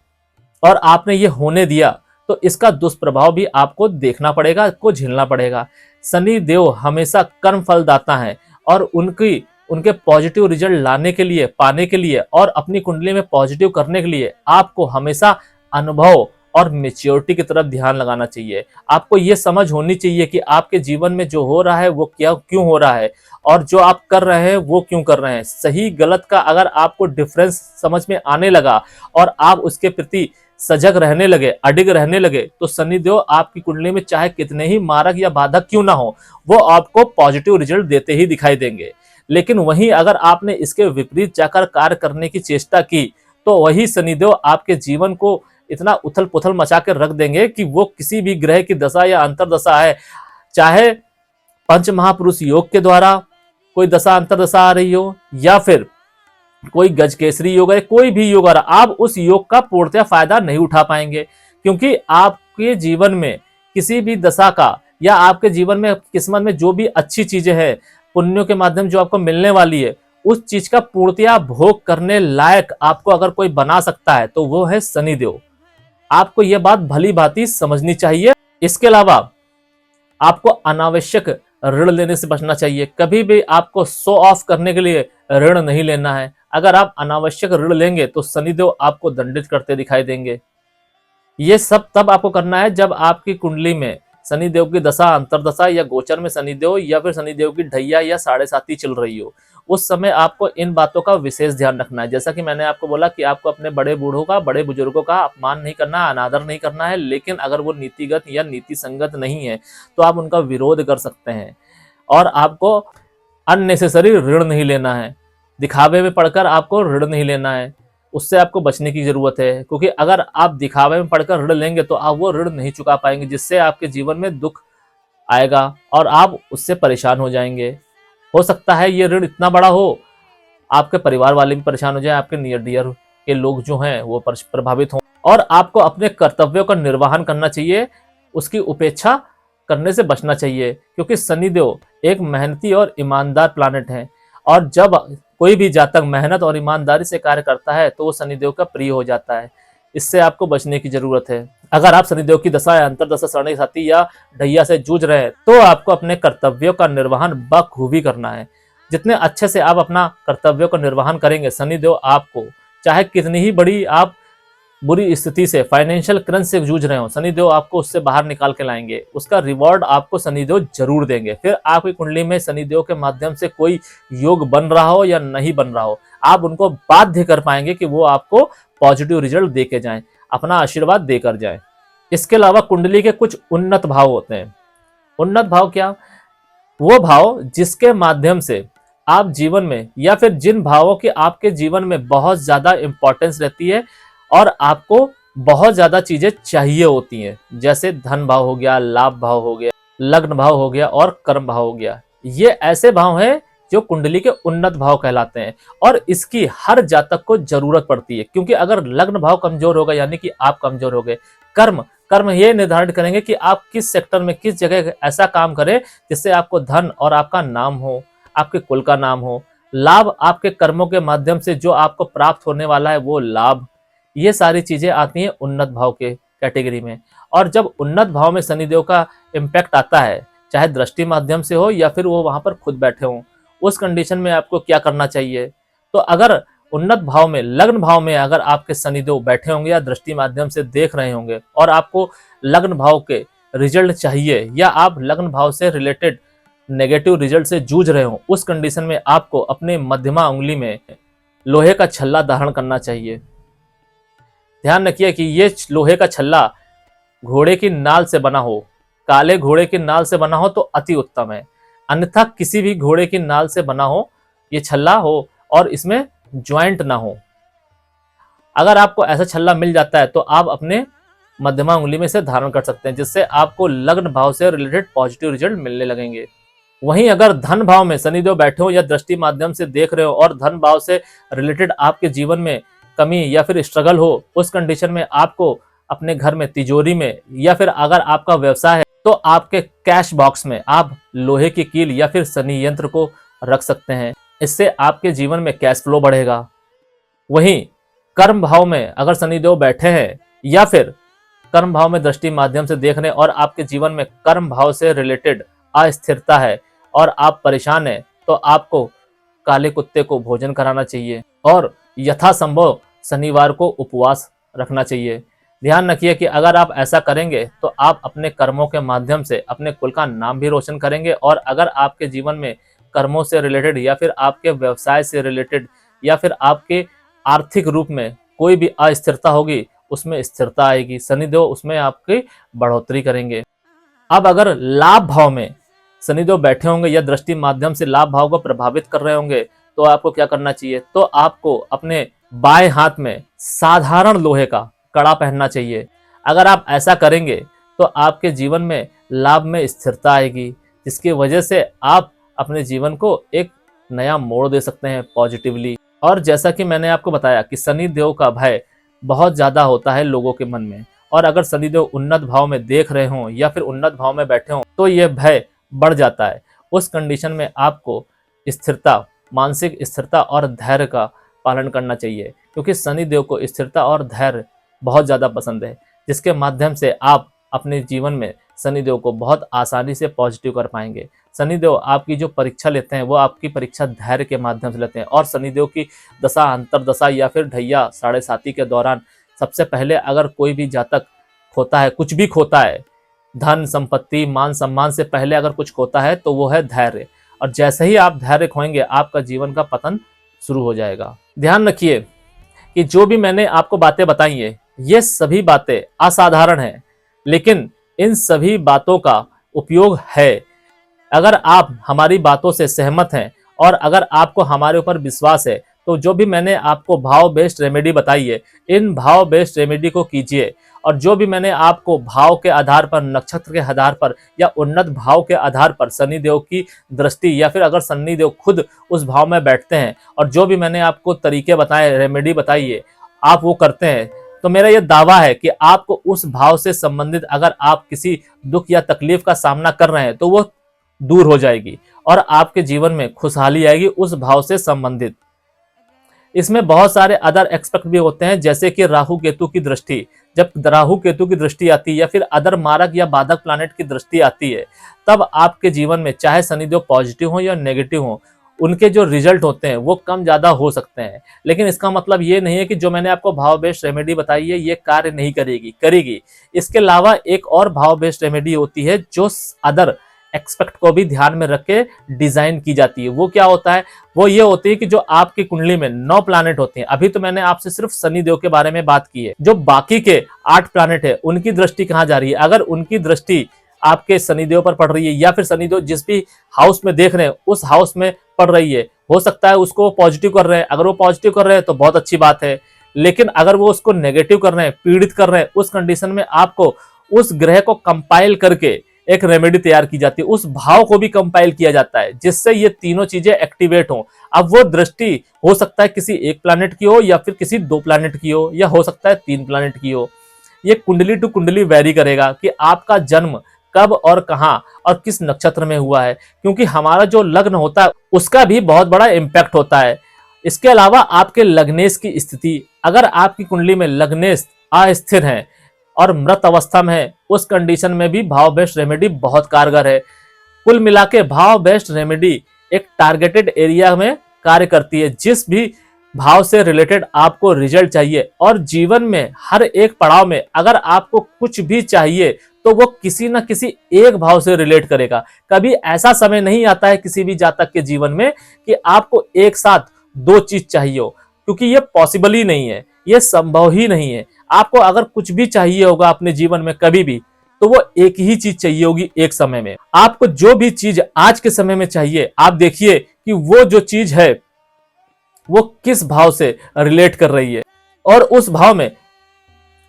और आपने ये होने दिया तो इसका दुष्प्रभाव भी आपको देखना पड़ेगा, को झेलना पड़ेगा। शनि देव हमेशा कर्म फलदाता है और उनके पॉजिटिव रिजल्ट लाने के लिए, पाने के लिए और अपनी कुंडली में पॉजिटिव करने के लिए आपको हमेशा अनुभव और मेच्योरिटी की तरफ ध्यान लगाना चाहिए। आपको ये समझ होनी चाहिए कि आपके जीवन में जो हो रहा है वो क्यों हो रहा है और जो आप कर रहे हैं वो क्यों कर रहे हैं। सही गलत का अगर आपको डिफरेंस समझ में आने लगा और आप उसके प्रति सजग रहने लगे, अडिग रहने लगे, तो शनिदेव आपकी कुंडली में चाहे कितने ही मारक या बाधक क्यों ना हो, वो आपको पॉजिटिव रिजल्ट देते ही दिखाई देंगे। लेकिन वहीं अगर आपने इसके विपरीत जाकर कार्य करने की चेष्टा की तो वही शनिदेव आपके जीवन को इतना उथल पुथल मचा कर रख देंगे कि वो किसी भी ग्रह की दशा या अंतर दशा है, चाहे पंच महापुरुष योग के द्वारा कोई दशा अंतर दशा आ रही हो या फिर कोई गजकेसरी योग है, कोई भी योग आ रहा, आप उस योग का पूर्णतः फायदा नहीं उठा पाएंगे। क्योंकि आपके जीवन में किसी भी दशा का या आपके जीवन में किस्मत में जो भी अच्छी चीजें हैं, पुण्यों के माध्यम जो आपको मिलने वाली है, उस चीज का पूर्णतया भोग करने लायक आपको अगर कोई बना सकता है तो वो है शनिदेव। आपको यह बात भली भांति समझनी चाहिए। इसके अलावा आपको अनावश्यक ऋण लेने से बचना चाहिए। कभी भी आपको शो ऑफ करने के लिए ऋण नहीं लेना है। अगर आप अनावश्यक ऋण लेंगे तो शनिदेव आपको दंडित करते दिखाई देंगे। ये सब तब आपको करना है जब आपकी कुंडली में शनिदेव की दशा, अंतरदशा या गोचर में शनिदेव या फिर शनिदेव की ढैया या साढ़े साती चल रही हो। उस समय आपको इन बातों का विशेष ध्यान रखना है। जैसा कि मैंने आपको बोला कि आपको अपने बड़े बूढ़ों का, बड़े बुजुर्गों का अपमान नहीं करना, अनादर नहीं करना है, लेकिन अगर वो नीतिगत या नीति संगत नहीं है तो आप उनका विरोध कर सकते हैं। और आपको अननेसेसरी ऋण नहीं लेना है, दिखावे में पड़कर आपको ऋण नहीं लेना है, उससे आपको बचने की जरूरत है। क्योंकि अगर आप दिखावे में पड़कर ऋण लेंगे तो आप वो ऋण नहीं चुका पाएंगे, जिससे आपके जीवन में दुख आएगा और आप उससे परेशान हो जाएंगे। हो सकता है ये ऋण इतना बड़ा हो आपके परिवार वाले भी परेशान हो जाए, आपके नियर डियर के लोग जो हैं वो प्रभावित हों। और आपको अपने कर्तव्यों का निर्वहन करना चाहिए, उसकी उपेक्षा करने से बचना चाहिए। क्योंकि शनिदेव एक मेहनती और ईमानदार प्लैनेट है और जब कोई भी जातक मेहनत और ईमानदारी से कार्य करता है तो वो शनिदेव का प्रिय हो जाता है। इससे आपको बचने की जरूरत है। अगर आप शनिदेव की दशा, अंतरदशा, साढ़े साती या ढैया से जूझ रहे हैं तो आपको अपने कर्तव्यों का निर्वहन बखूबी करना है। जितने अच्छे से आप अपना कर्तव्यों का निर्वहन करेंगे, शनिदेव आपको, चाहे कितनी ही बड़ी आप बुरी स्थिति से, फाइनेंशियल क्रंच से जूझ रहे हो, शनिदेव आपको उससे बाहर निकाल के लाएंगे। उसका रिवॉर्ड आपको शनिदेव जरूर देंगे। फिर आपकी कुंडली में शनिदेव के माध्यम से कोई योग बन रहा हो या नहीं बन रहा हो, आप उनको बाध्य कर पाएंगे कि वो आपको पॉजिटिव रिजल्ट दे के जाएं, अपना आशीर्वाद देकर जाएं। इसके अलावा कुंडली के कुछ उन्नत भाव होते हैं। उन्नत भाव क्या? वो भाव जिसके माध्यम से आप जीवन में, या फिर जिन भावों की आपके जीवन में बहुत ज्यादा इंपॉर्टेंस रहती है और आपको बहुत ज्यादा चीजें चाहिए होती हैं, जैसे धन भाव हो गया, लाभ भाव हो गया, लग्न भाव हो गया और कर्म भाव हो गया। ये ऐसे भाव हैं जो कुंडली के उन्नत भाव कहलाते हैं और इसकी हर जातक को जरूरत पड़ती है। क्योंकि अगर लग्न भाव कमजोर होगा यानी कि आप कमजोर हो गए। कर्म ये निर्धारित करेंगे कि आप किस सेक्टर में, किस जगह ऐसा काम करें जिससे आपको धन और आपका नाम हो, आपके कुल का नाम हो। लाभ आपके कर्मों के माध्यम से जो आपको प्राप्त होने वाला है वो लाभ। ये सारी चीजें आती हैं उन्नत भाव के कैटेगरी में। और जब उन्नत भाव में शनिदेव का इम्पैक्ट आता है, चाहे दृष्टि माध्यम से हो या फिर वो वहां पर खुद बैठे हों, उस कंडीशन में आपको क्या करना चाहिए? तो अगर उन्नत भाव में, लग्न भाव में अगर आपके शनिदेव बैठे होंगे या दृष्टि माध्यम से देख रहे होंगे और आपको लग्न भाव के रिजल्ट चाहिए या आप लग्न भाव से रिलेटेड नेगेटिव रिजल्ट से जूझ रहे हो, उस कंडीशन में आपको अपने मध्यमा उंगली में लोहे का छल्ला धारण करना चाहिए। ध्यान रखिए कि ये लोहे का छल्ला घोड़े की नाल से बना हो, काले घोड़े की नाल से बना हो तो अति उत्तम है। अन्यथा किसी भी घोड़े की नाल से बना हो ये छल्ला हो और इसमें ज्वाइंट ना हो। अगर आपको ऐसा छल्ला मिल जाता है तो आप अपने मध्यमा उंगली में से धारण कर सकते हैं, जिससे आपको लग्न भाव से रिलेटेड पॉजिटिव रिजल्ट मिलने लगेंगे। वहीं अगर धन भाव में शनिदेव बैठे हो या दृष्टि माध्यम से देख रहे हो और धन भाव से रिलेटेड आपके जीवन में कमी या फिर स्ट्रगल हो, उस कंडीशन में आपको अपने घर में, तिजोरी में, या फिर अगर आपका व्यवसाय है तो आपके कैश बॉक्स में आप लोहे की कील या फिर शनि यंत्र को रख सकते हैं। इससे आपके जीवन में कैश फ्लो बढ़ेगा। वहीं कर्म भाव में अगर शनिदेव बैठे हैं या फिर कर्म भाव में दृष्टि माध्यम से देख रहे हैं और आपके जीवन में कर्म भाव से रिलेटेड अस्थिरता है और आप परेशान हैं तो आपको काले कुत्ते को भोजन कराना चाहिए और यथासंभव शनिवार को उपवास रखना चाहिए। ध्यान रखिए कि अगर आप ऐसा करेंगे तो आप अपने कर्मों के माध्यम से अपने कुल का नाम भी रोशन करेंगे। और अगर आपके जीवन में कर्मों से रिलेटेड या फिर आपके व्यवसाय से रिलेटेड या फिर आपके आर्थिक रूप में कोई भी अस्थिरता होगी, उसमें स्थिरता आएगी। शनिदेव उसमें आपकी बढ़ोतरी करेंगे। अब अगर लाभ भाव में शनिदेव बैठे होंगे या दृष्टि माध्यम से लाभ भाव को प्रभावित कर रहे होंगे तो आपको क्या करना चाहिए? तो आपको अपने बाएं हाथ में साधारण लोहे का कड़ा पहनना चाहिए। अगर आप ऐसा करेंगे तो आपके जीवन में लाभ में स्थिरता आएगी, जिसकी वजह से आप अपने जीवन को एक नया मोड़ दे सकते हैं पॉजिटिवली। और जैसा कि मैंने आपको बताया कि शनिदेव का भय बहुत ज्यादा होता है लोगों के मन में, और अगर शनिदेव उन्नत भाव में देख रहे हों या फिर उन्नत भाव में बैठे हों तो यह भय बढ़ जाता है। उस कंडीशन में आपको स्थिरता, मानसिक स्थिरता और धैर्य का पालन करना चाहिए, क्योंकि शनिदेव को स्थिरता और धैर्य बहुत ज़्यादा पसंद है, जिसके माध्यम से आप अपने जीवन में शनिदेव को बहुत आसानी से पॉजिटिव कर पाएंगे। शनिदेव आपकी जो परीक्षा लेते हैं वो आपकी परीक्षा धैर्य के माध्यम से लेते हैं। और शनिदेव की दशा, अंतरदशा या फिर ढैया साढ़े साती के दौरान सबसे पहले अगर कोई भी जातक खोता है, कुछ भी खोता है, धन संपत्ति मान सम्मान से पहले अगर कुछ खोता है तो वो है धैर्य। और जैसे ही आप धैर्य खोएंगे आपका जीवन का पतन शुरू हो जाएगा। ध्यान रखिए कि जो भी मैंने आपको बातें बताई है ये सभी बातें असाधारण हैं, लेकिन इन सभी बातों का उपयोग है। अगर आप हमारी बातों से सहमत हैं और अगर आपको हमारे ऊपर विश्वास है तो जो भी मैंने आपको भाव बेस्ड रेमेडी बताई है, इन भाव बेस्ड रेमेडी को कीजिए। और जो भी मैंने आपको भाव के आधार पर, नक्षत्र के आधार पर या उन्नत भाव के आधार पर शनिदेव की दृष्टि या फिर अगर शनिदेव खुद उस भाव में बैठते हैं और जो भी मैंने आपको तरीके बताए, रेमेडी बताई है, आप वो करते हैं तो मेरा ये दावा है कि आपको उस भाव से संबंधित अगर आप किसी दुख या तकलीफ का सामना कर रहे हैं तो वो दूर हो जाएगी और आपके जीवन में खुशहाली आएगी उस भाव से संबंधित। इसमें बहुत सारे अदर एक्सपेक्ट भी होते हैं, जैसे कि राहु केतु की दृष्टि। जब राहु केतु की दृष्टि आती है या फिर अदर मारक या बाधक प्लैनेट की दृष्टि आती है, तब आपके जीवन में चाहे शनिदेव पॉजिटिव हो या नेगेटिव हो, उनके जो रिजल्ट होते हैं वो कम ज्यादा हो सकते हैं। लेकिन इसका मतलब ये नहीं है कि जो मैंने आपको भाव बेस्ड रेमेडी बताई है ये कार्य नहीं करेगी, करेगी। इसके अलावा एक और भाव बेस्ड रेमेडी होती है जो अदर एक्सपेक्ट को भी ध्यान में रख के डिजाइन की जाती है। वो क्या होता है? वो ये होती है कि जो आपकी कुंडली में 9 प्लैनेट होते हैं, अभी तो मैंने आपसे सिर्फ शनिदेव के बारे में बात की है, जो बाकी के 8 प्लैनेट है उनकी दृष्टि कहाँ जा रही है? अगर उनकी दृष्टि आपके शनिदेव पर पड़ रही है या फिर शनिदेव जिस भी हाउस में देख रहे हैं उस हाउस में पड़ रही है, हो सकता है उसको पॉजिटिव कर रहे हैं। अगर वो पॉजिटिव कर रहे हैं तो बहुत अच्छी बात है, लेकिन अगर वो उसको नेगेटिव कर रहे हैं, पीड़ित कर रहे हैं, उस कंडीशन में आपको उस ग्रह को कंपाइल करके एक रेमेडी तैयार की जाती है, उस भाव को भी कंपाइल किया जाता है जिससे ये तीनों चीजें एक्टिवेट हो। अब वो दृष्टि हो सकता है किसी एक प्लैनेट की हो या फिर किसी 2 प्लैनेट की हो या हो सकता है 3 प्लैनेट की हो। ये कुंडली टू कुंडली वेरी करेगा कि आपका जन्म कब और कहां और किस नक्षत्र में हुआ है, क्योंकि हमारा जो लग्न होता है उसका भी बहुत बड़ा इंपैक्ट होता है। इसके अलावा आपके लग्नेश की स्थिति, अगर आपकी कुंडली में लग्नेश अस्थिर है और मृत अवस्था में है, उस कंडीशन में भी भाव बेस्ड रेमेडी बहुत कारगर है। कुल मिला के भाव बेस्ड रेमेडी एक टारगेटेड एरिया में कार्य करती है। जिस भी भाव से रिलेटेड आपको रिजल्ट चाहिए और जीवन में हर एक पड़ाव में अगर आपको कुछ भी चाहिए तो वो किसी न किसी एक भाव से रिलेट करेगा। कभी ऐसा समय नहीं आता है किसी भी जातक के जीवन में कि आपको एक साथ 2 चीज चाहिए हो, क्योंकि ये पॉसिबल ही नहीं है, ये संभव ही नहीं है। आपको अगर कुछ भी चाहिए होगा अपने जीवन में कभी भी, तो वो एक ही चीज चाहिए होगी एक समय में। आपको जो भी चीज आज के समय में चाहिए, आप देखिए कि वो जो चीज है वो किस भाव से रिलेट कर रही है और उस भाव में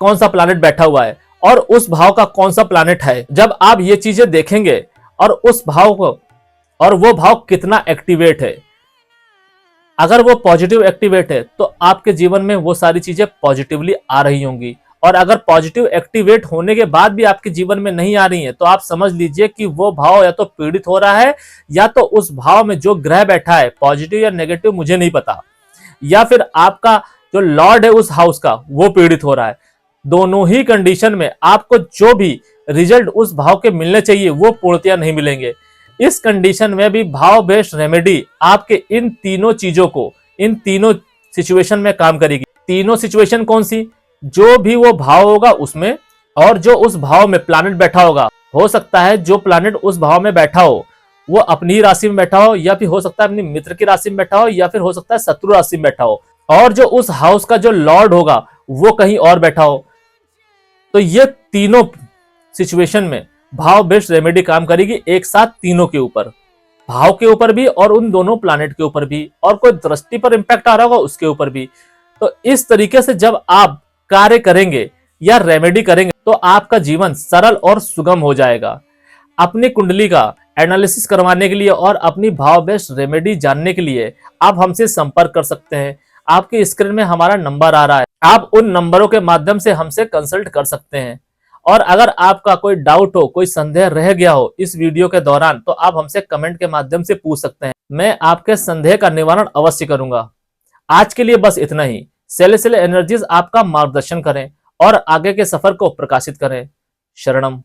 कौन सा प्लैनेट बैठा हुआ है और उस भाव का कौन सा प्लैनेट है। जब आप ये चीजें देखेंगे और उस भाव को, और वो भाव कितना एक्टिवेट है, अगर वो पॉजिटिव एक्टिवेट है तो आपके जीवन में वो सारी चीजें पॉजिटिवली आ रही होंगी। और अगर पॉजिटिव एक्टिवेट होने के बाद भी आपके जीवन में नहीं आ रही है तो आप समझ लीजिए कि वो भाव या तो पीड़ित हो रहा है या तो उस भाव में जो ग्रह बैठा है, पॉजिटिव या नेगेटिव मुझे नहीं पता, या फिर आपका जो लॉर्ड है उस हाउस का वो पीड़ित हो रहा है। दोनों ही कंडीशन में आपको जो भी रिजल्ट उस भाव के मिलने चाहिए वो पूर्णतया नहीं मिलेंगे। इस कंडीशन में भी भाव बेस्ड रेमेडी आपके इन तीनों चीजों को, इन तीनों सिचुएशन में काम करेगी। तीनों सिचुएशन कौन सी? जो भी वो भाव होगा उसमें, और जो उस भाव में प्लैनेट बैठा होगा, हो सकता है जो प्लैनेट उस भाव में बैठा हो वो अपनी ही राशि में बैठा हो, या फिर हो सकता है अपनी मित्र की राशि में बैठा हो, या फिर हो सकता है शत्रु राशि में बैठा हो, और जो उस हाउस का जो लॉर्ड होगा वो कहीं और बैठा हो। तो ये तीनों सिचुएशन में भाव बेस्ड रेमेडी काम करेगी एक साथ, तीनों के ऊपर, भाव के ऊपर भी और उन दोनों प्लैनेट के ऊपर भी, और कोई दृष्टि पर इंपैक्ट आ रहा होगा उसके ऊपर भी। तो इस तरीके से जब आप कार्य करेंगे या रेमेडी करेंगे तो आपका जीवन सरल और सुगम हो जाएगा। अपनी कुंडली का एनालिसिस करवाने के लिए और अपनी भाव बेस्ड रेमेडी जानने के लिए आप हमसे संपर्क कर सकते हैं। आपकी स्क्रीन में हमारा नंबर आ रहा है, आप उन नंबरों के माध्यम से हमसे कंसल्ट कर सकते हैं। और अगर आपका कोई डाउट हो, कोई संदेह रह गया हो इस वीडियो के दौरान, तो आप हमसे कमेंट के माध्यम से पूछ सकते हैं, मैं आपके संदेह का निवारण अवश्य करूंगा। आज के लिए बस इतना ही। सेलेस्टियल एनर्जीज आपका मार्गदर्शन करें और आगे के सफर को प्रकाशित करें। शरणम।